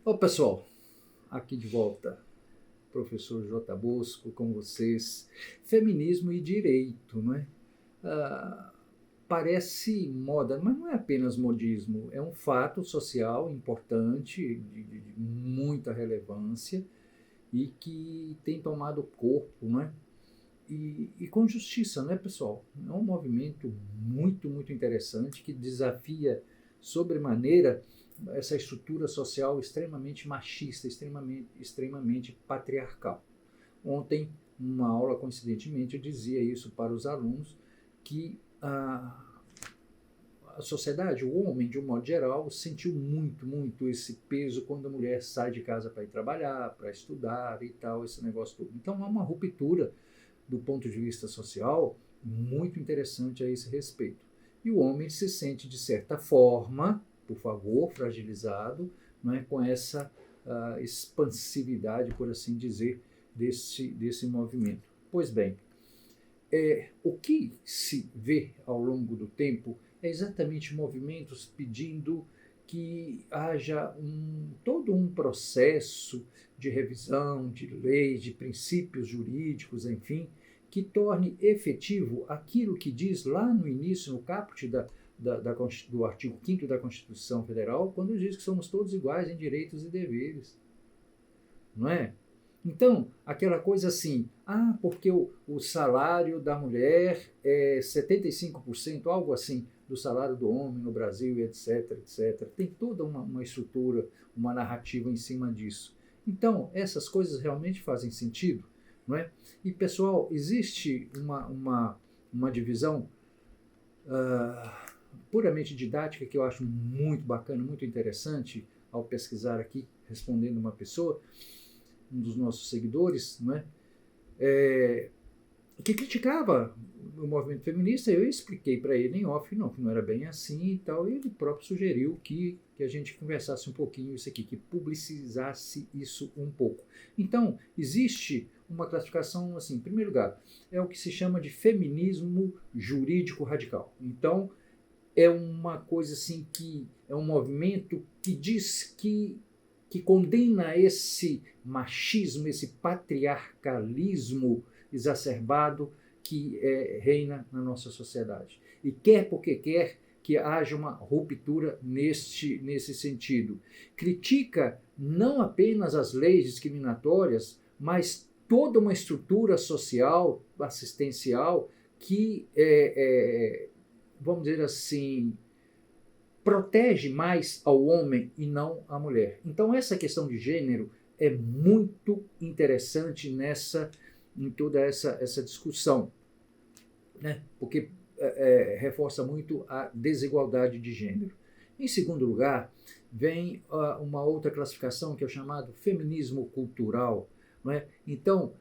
Ô pessoal, aqui de volta, professor J. Bosco com vocês. Feminismo e direito, não é? Ah, Parece moda, mas não é apenas modismo, é um fato social importante, de muita relevância e que tem tomado corpo, não é? E com justiça, né, pessoal? É um movimento muito interessante que desafia sobremaneira essa estrutura social extremamente machista, extremamente patriarcal. Ontem, numa aula, coincidentemente, eu dizia isso para os alunos, que a sociedade, o homem, de um modo geral, sentiu muito esse peso quando a mulher sai de casa para ir trabalhar, para estudar e tal, esse negócio todo. Então, há uma ruptura do ponto de vista social, muito interessante a esse respeito. E o homem se sente, de certa forma, por favor, fragilizado, não é, com essa expansividade, por assim dizer, desse movimento. Pois bem, o que se vê ao longo do tempo é exatamente movimentos pedindo que haja todo um processo de revisão de leis, de princípios jurídicos, enfim, que torne efetivo aquilo que diz lá no início, no caput do artigo 5º da Constituição Federal, quando diz que somos todos iguais em direitos e deveres. Não é? Então, aquela coisa assim, porque o salário da mulher é 75%, algo assim, do salário do homem no Brasil, etc. Tem toda uma estrutura, uma narrativa em cima disso. Então, essas coisas realmente fazem sentido, não é? E, pessoal, existe uma divisão puramente didática que eu acho muito bacana, muito interessante, ao pesquisar aqui, respondendo uma pessoa, um dos nossos seguidores, não é? Que criticava o movimento feminista. Eu expliquei para ele em off que não era bem assim e tal, e ele próprio sugeriu que a gente conversasse um pouquinho isso aqui, que publicizasse isso um pouco. Então, existe uma classificação assim, em primeiro lugar, é o que se chama de feminismo jurídico radical. Então, é uma coisa assim que é um movimento que diz que condena esse machismo, esse patriarcalismo exacerbado que reina na nossa sociedade. E quer porque quer que haja uma ruptura nesse sentido. Critica não apenas as leis discriminatórias, mas toda uma estrutura social, assistencial, que, vamos dizer assim, protege mais ao homem e não à mulher. Então, essa questão de gênero é muito interessante em toda essa discussão, né? Porque reforça muito a desigualdade de gênero. Em segundo lugar, vem uma outra classificação que é o chamado feminismo cultural. Não é? Então,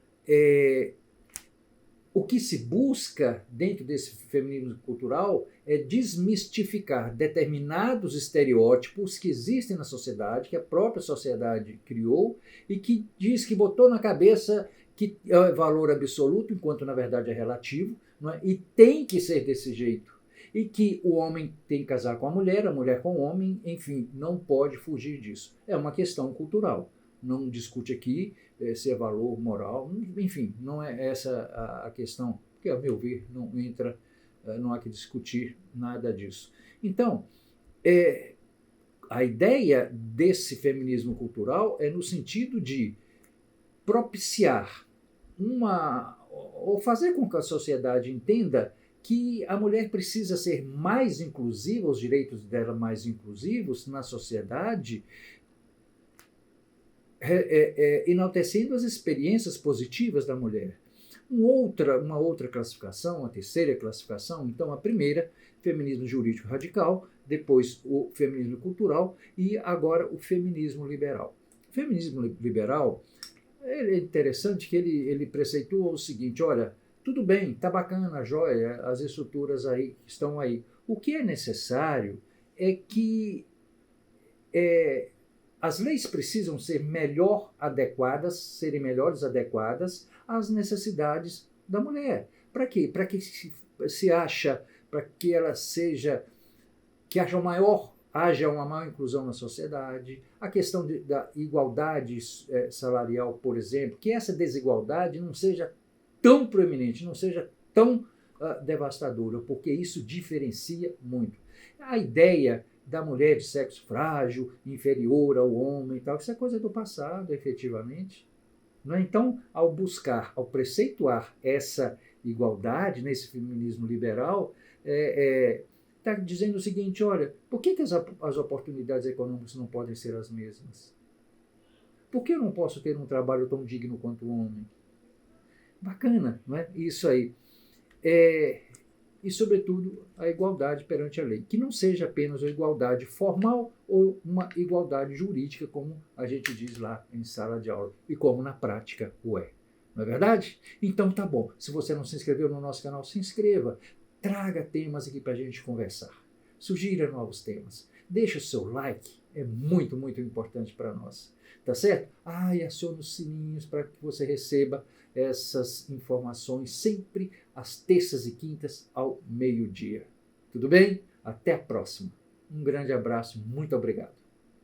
o que se busca dentro desse feminismo cultural é desmistificar determinados estereótipos que existem na sociedade, que a própria sociedade criou e que diz que botou na cabeça que é valor absoluto, enquanto na verdade é relativo, não é? E tem que ser desse jeito. E que o homem tem que casar com a mulher com o homem, enfim, não pode fugir disso. É uma questão cultural. Não discute aqui se é valor moral, enfim, não é essa a questão, porque, a meu ver, não há que discutir nada disso. Então, a ideia desse feminismo cultural é no sentido de propiciar ou fazer com que a sociedade entenda que a mulher precisa ser mais inclusiva, os direitos dela mais inclusivos na sociedade, enaltecendo as experiências positivas da mulher. Uma outra classificação, a terceira classificação, então a primeira, feminismo jurídico radical, depois o feminismo cultural e agora o feminismo liberal. O feminismo liberal é interessante que ele preceitua o seguinte: olha, tudo bem, está bacana, joia, as estruturas aí estão aí. O que é necessário é que as leis precisam ser serem melhores adequadas às necessidades da mulher. Para quê? Para que se acha, para que ela seja, que haja maior haja uma maior inclusão na sociedade, a questão da igualdade salarial, por exemplo, que essa desigualdade não seja tão proeminente, não seja tão devastadora, porque isso diferencia muito. A ideia da mulher de sexo frágil, inferior ao homem e tal, isso é coisa do passado, efetivamente. Não é? Então, ao buscar, ao preceituar essa igualdade nesse feminismo liberal, está dizendo o seguinte: olha, por que as oportunidades econômicas não podem ser as mesmas? Por que eu não posso ter um trabalho tão digno quanto o homem? Bacana, não é? Isso aí. E, sobretudo, a igualdade perante a lei. Que não seja apenas uma igualdade formal ou uma igualdade jurídica, como a gente diz lá em sala de aula, e como na prática o é. Não é verdade? Então tá bom. Se você não se inscreveu no nosso canal, se inscreva. Traga temas aqui para a gente conversar. Sugira novos temas. Deixa o seu like. É muito, muito importante para nós. Tá certo? E acione os sininhos para que você receba essas informações sempre às terças e quintas ao meio-dia. Tudo bem? Até a próxima. Um grande abraço. Muito obrigado.